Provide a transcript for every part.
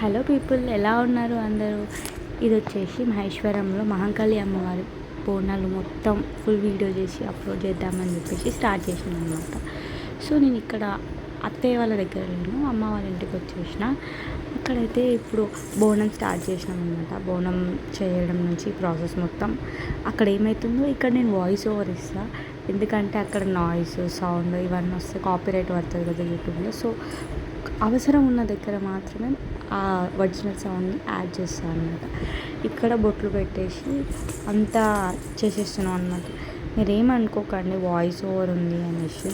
Hello people, ఎలా ఉన్నారు అందరూ? ఇది వచ్చేసి మహేశ్వరంలో మహంకాళి అమ్మవారి బోనాలు మొత్తం ఫుల్ వీడియో చేసి అప్లోడ్ చేద్దామని చెప్పేసి స్టార్ట్ చేసాను అనమాట. సో నేను ఇక్కడ అత్తయ్య వాళ్ళ దగ్గర లేను, అమ్మ వాళ్ళ ఇంటికి వచ్చేసిన. అక్కడైతే ఇప్పుడు బోనం స్టార్ట్ చేసినాం అనమాట. బోనం చేయడం నుంచి ప్రాసెస్ మొత్తం అక్కడ ఏమవుతుందో ఇక్కడ నేను వాయిస్ ఓవర్ ఇస్తాను. ఎందుకంటే అక్కడ నాయిస్, సౌండ్ ఇవన్నీ వస్తే కాపీరైట్ పడుతుంది కదా యూట్యూబ్లో. సో అవసరం ఉన్న దగ్గర మాత్రమే ఆ ఒరిజినల్ సౌండ్ని యాడ్ చేస్తాను అనమాట. ఇక్కడ బొట్లు పెట్టేసి అంతా చేసేస్తున్నాం అనమాట. మీరేమనుకోకండి వాయిస్ ఓవర్ ఉంది అనేసి.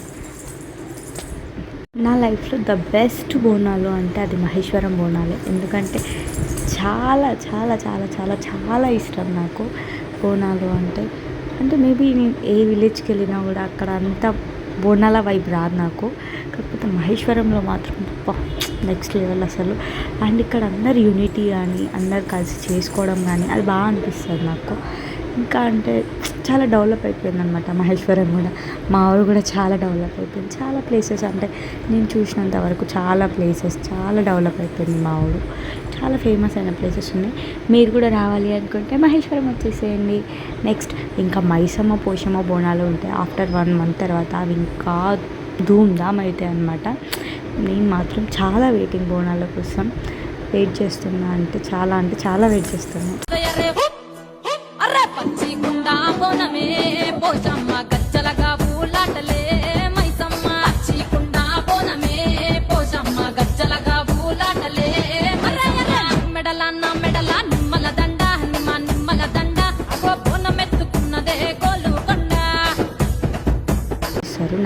నా లైఫ్లో ద బెస్ట్ బోనాలు అంటే అది మహేశ్వరం బోనాలే. ఎందుకంటే చాలా చాలా చాలా చాలా చాలా ఇష్టం నాకు బోనాలు అంటే. మేబీ నేను ఏ విలేజ్కి వెళ్ళినా కూడా అక్కడ అంతా బోనాల వైబ్ రాదు నాకు. కాకపోతే మహేశ్వరంలో మాత్రం నెక్స్ట్ లెవెల్ అసలు. అండ్ ఇక్కడ అందరు యూనిటీ కానీ అందరు కలిసి చేసుకోవడం కానీ అది బాగా అనిపిస్తుంది నాకు. ఇంకా అంటే చాలా డెవలప్ అయిపోయింది అనమాట మహేశ్వరం కూడా. మా ఊరు కూడా చాలా డెవలప్ అయిపోయింది. చాలా ప్లేసెస్ అంటే నేను చూసినంత వరకు చాలా ప్లేసెస్ చాలా డెవలప్ అయిపోయింది మా ఊరు. చాలా ఫేమస్ అయిన ప్లేసెస్ ఉన్నాయి. మీరు కూడా రావాలి అనుకుంటే మహేశ్వరం వచ్చేసేయండి. నెక్స్ట్ ఇంకా మైసమ్మ పోషమ్మ బోనాలు ఉంటాయి ఆఫ్టర్ 1 month తర్వాత. అవి ఇంకా ధూమ్ధామ్ అవుతాయి అన్నమాట. నేను మాత్రం చాలా వెయిటింగ్ బోనాల కోసం. వెయిట్ చేస్తున్నా అంటే చాలా వెయిట్ చేస్తున్నా.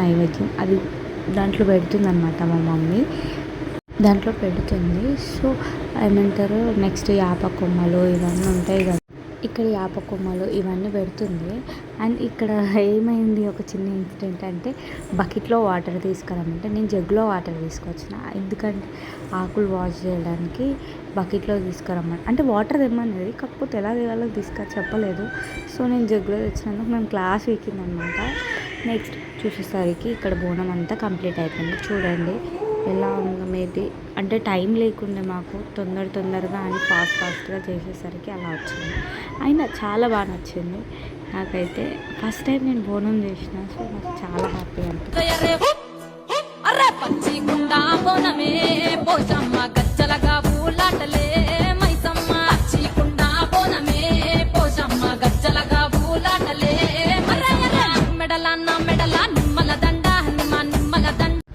నైవేద్యం అది దాంట్లో పెడుతుందన్నమాట మా మమ్మీ. దాంట్లో పెడుతుంది. సో ఏమంటారు, నెక్స్ట్ యాప కొమ్మలు ఇవన్నీ ఉంటాయి కదా, ఇక్కడ యాప కొమ్మలు ఇవన్నీ పెడుతుంది. అండ్ ఇక్కడ ఏమైంది, ఒక చిన్న ఇన్సిడెంట్ అంటే బకెట్లో వాటర్ తీసుకురమ్మంటే నేను జగ్లో వాటర్ తీసుకొచ్చిన. ఎందుకంటే ఆకులు వాష్ చేయడానికి బకెట్లో తీసుకురమ్మని అంటే వాటర్ తెమ్మనేది, కాకపోతే ఎలా తేవాలో చెప్పలేదు. సో నేను జగ్లో తెచ్చినందుకు మేము క్లాస్ వీకిందనమాట. నెక్స్ట్ చూసేసరికి ఇక్కడ బోనం అంతా కంప్లీట్ అయిపోయింది. చూడండి ఎలా ఉందో. మేబీ అంటే టైం లేకుండే మాకు, తొందరగా అని ఫాస్ట్గా చేసేసరికి అలా వచ్చింది. అయినా చాలా బాగా నచ్చింది నాకైతే. ఫస్ట్ టైం నేను బోనం చేసిన. సో నాకు చాలా హ్యాపీ అనిపించింది.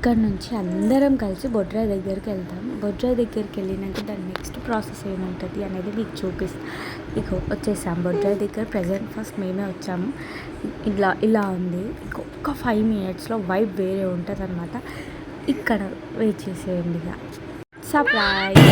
ఇక్కడ నుంచి అందరం కలిసి బొడ్రాయి దగ్గరికి వెళ్తాం. బొడ్రాయి దగ్గరికి వెళ్ళినాక దాని నెక్స్ట్ ప్రాసెస్ ఏముంటుంది అనేది మీకు చూపిస్తాను. ఇక వచ్చేసాం బొడ్రాయి దగ్గర. ప్రజెంట్ ఫస్ట్ మేమే వచ్చాము. ఇలా ఉంది. ఇంకొక 5 minutesలో వైబ్ వేరే ఉంటుంది అనమాట. ఇక్కడ వెయిట్ చేసేయండి. ఇక సర్ప్రైజ్.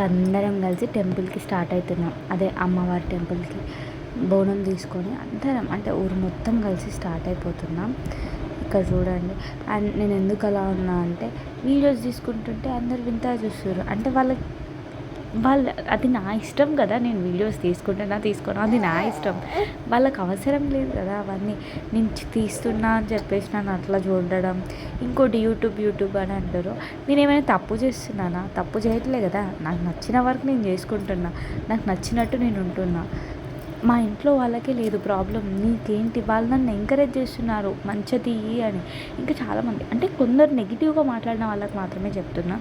అందరం కలిసి టెంపుల్కి స్టార్ట్ అవుతున్నాం. అదే అమ్మవారి టెంపుల్కి బోనం తీసుకొని అందరం అంటే ఊరు మొత్తం కలిసి స్టార్ట్ అయిపోతున్నాం. ఇక్కడ చూడండి. అండ్ నేను ఎందుకు అలా ఉన్నా అంటే వీడియోస్ తీసుకుంటుంటే అందరు వింతగా చూస్తారు. అంటే వాళ్ళు అది నా ఇష్టం కదా, నేను వీడియోస్ తీసుకుంటున్నా తీసుకోను, అది నా ఇష్టం. వాళ్ళకి అవసరం లేదు కదా అవన్నీ. నేను తీస్తున్నా అని చెప్పేసి నన్ను అట్లా చూడడం. ఇంకోటి యూట్యూబ్ అని అంటారు. నేను ఏమైనా తప్పు చేస్తున్నానా? తప్పు చేయట్లే కదా. నాకు నచ్చిన వరకు నేను చేసుకుంటున్నా, నాకు నచ్చినట్టు నేను ఉంటున్నా. మా ఇంట్లో వాళ్ళకే లేదు ప్రాబ్లం. నీకేంటి? వాళ్ళు నన్ను ఎంకరేజ్ చేస్తున్నారు మంచిది అని. ఇంకా చాలామంది అంటే కొందరు నెగిటివ్గా మాట్లాడిన వాళ్ళకి మాత్రమే చెప్తున్నా.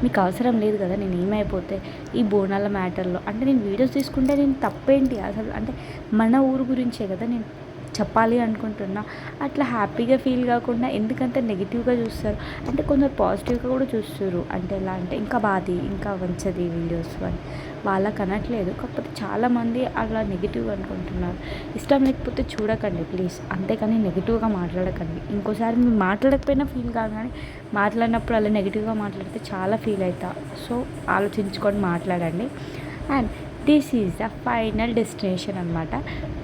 మీకు అవసరం లేదు కదా నేను ఏమైపోతే ఈ బోనాల మ్యాటర్లో. అంటే నేను వీడియోస్ తీసుకుంటే నేను తప్పేంటి అసలు? అంటే మన ఊరు గురించే కదా నేను చెప్పాలి అనుకుంటున్నా. అట్లా హ్యాపీగా ఫీల్ కాకుండా ఎందుకంటే నెగిటివ్గా చూస్తారు. అంటే కొందరు పాజిటివ్గా కూడా చూస్తారు. అంటే ఎలా అంటే ఇంకా బాది ఇంకా మంచిది వీడియోస్ అని వాళ్ళకి అనట్లేదు. కాకపోతే చాలామంది అలా నెగిటివ్గా అనుకుంటున్నారు. ఇష్టం లేకపోతే చూడకండి ప్లీజ్, అంతేకాని నెగిటివ్గా మాట్లాడకండి. ఇంకోసారి మీరు మాట్లాడకపోయినా ఫీల్ కాదు, కానీ మాట్లాడినప్పుడు అలా నెగిటివ్గా మాట్లాడితే చాలా ఫీల్ అవుతా. సో ఆలోచించుకొని మాట్లాడండి. And this is the final destination అనమాట.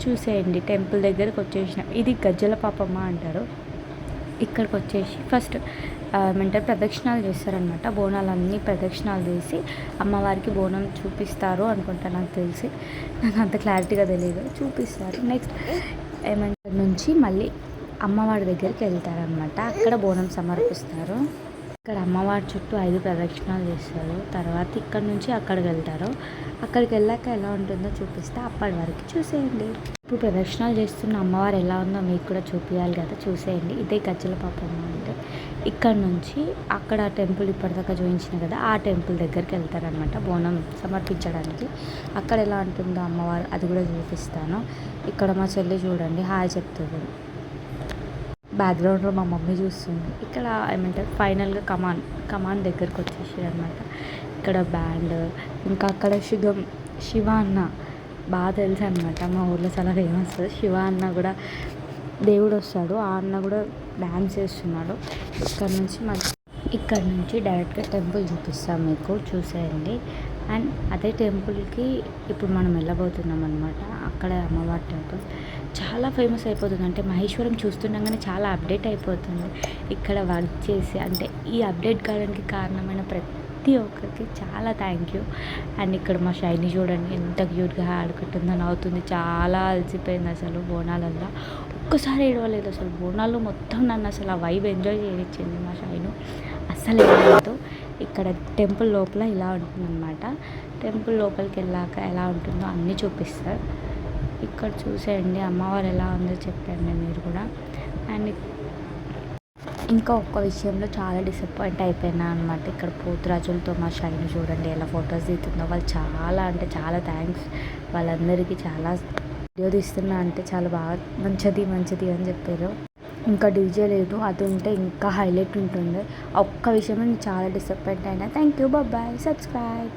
చూసేయండి టెంపుల్ దగ్గరకు వచ్చేసిన. ఇది గజ్జల పాపమ్మ అంటారు. ఇక్కడికి వచ్చేసి ఫస్ట్ ఏమంటారు ప్రదక్షిణాలు చేస్తారనమాట. బోనాలన్నీ ప్రదక్షిణాలు చేసి అమ్మవారికి బోనం చూపిస్తారు అనుకుంటా, నాకు తెలిసి. నాకు అంత క్లారిటీగా తెలియదు. చూపిస్తారు. నెక్స్ట్ ఏమంటారు నుంచి మళ్ళీ అమ్మవారి దగ్గరికి వెళ్తారనమాట. అక్కడ బోనం సమర్పిస్తారు. ఇక్కడ అమ్మవారి చుట్టూ 5 ప్రదక్షిణాలు చేస్తారు. తర్వాత ఇక్కడ నుంచి అక్కడికి వెళ్తారు. అక్కడికి వెళ్ళాక ఎలా ఉంటుందో చూపిస్తే అప్పటి వరకు చూసేయండి. ఇప్పుడు ప్రదక్షిణాలు చేస్తున్న అమ్మవారు ఎలా ఉందో మీకు కూడా చూపించాలి కదా, చూసేయండి. ఇదే గజ్జల పాపమ్మ అంటే. ఇక్కడ నుంచి అక్కడ టెంపుల్ ఇప్పటిదాకా చూపించిన కదా, ఆ టెంపుల్ దగ్గరికి వెళ్తారనమాట బోనం సమర్పించడానికి. అక్కడ ఎలా ఉంటుందో అమ్మవారు అది కూడా చూపిస్తాను. ఇక్కడ మా చెల్లి చూడండి హాయ్ చెప్తుంది. బ్యాక్గ్రౌండ్లో మా మమ్మీ చూస్తుంది. ఇక్కడ ఏమంటారు ఫైనల్గా కమాన్ దగ్గరకు వచ్చేసి అనమాట. ఇక్కడ బ్యాండ్, ఇంకా అక్కడ శివ అన్న బాగా తెలుసు అనమాట. మా ఊర్లో చాలా ఫేమస్. శివ అన్న కూడా దేవుడు వస్తాడు. ఆ అన్న కూడా డ్యాన్స్ చేస్తున్నాడు. ఇక్కడ నుంచి డైరెక్ట్గా టెంపుల్ చూపిస్తాం మీకు, చూసేయండి. అండ్ అదే టెంపుల్కి ఇప్పుడు మనం వెళ్ళబోతున్నాం అనమాట. అక్కడ అమ్మవారి టెంపుల్ చాలా ఫేమస్ అయిపోతుంది. అంటే మహేశ్వరం చూస్తుండగానే చాలా అప్డేట్ అయిపోతుంది. ఇక్కడ వర్క్ చేసి అంటే ఈ అప్డేట్ కావడానికి కారణమైన ప్రతి ఒక్కరికి చాలా థ్యాంక్ యూ. అండ్ ఇక్కడ మా షైని చూడండి ఎంత క్యూట్గా ఆడుకుంటుందో, నవ్వుతుంది. చాలా అలసిపోయింది అసలు బోనాలల్లో. ఒక్కసారి ఏడవలేదు అసలు. బోనాల్లో మొత్తం నన్ను అసలు ఆ వైబ్ ఎంజాయ్ చేయించింది మా షైను. అస్సలు ఏడవలేదు. ఇక్కడ టెంపుల్ లోపల ఇలా ఉంటుందన్నమాట. టెంపుల్ లోపలికి వెళ్ళాక ఎలా ఉంటుందో అన్నీ చూపిస్తారు. ఇక్కడ చూసేయండి అమ్మవారు ఎలా ఉందో చెప్పండి మీరు కూడా. అండ్ ఇంకా ఒక్క విషయంలో చాలా డిసప్పాయింట్ అయిపోయినా అనమాట. ఇక్కడ పోతురాజులతో మా షైని చూడండి ఎలా ఫొటోస్ తీస్తుందో. వాళ్ళు చాలా అంటే చాలా థ్యాంక్స్ వాళ్ళందరికీ. చాలా వీడియో తీస్తున్నా అంటే చాలా బాగా మంచిది అని చెప్పారు. ఇంకా డీజే లేదు, అది ఉంటే ఇంకా హైలైట్ ఉంటుంది. ఒక్క విషయంలో నేను చాలా డిసప్పాయింట్ అయినా. Thank you, bye, subscribe.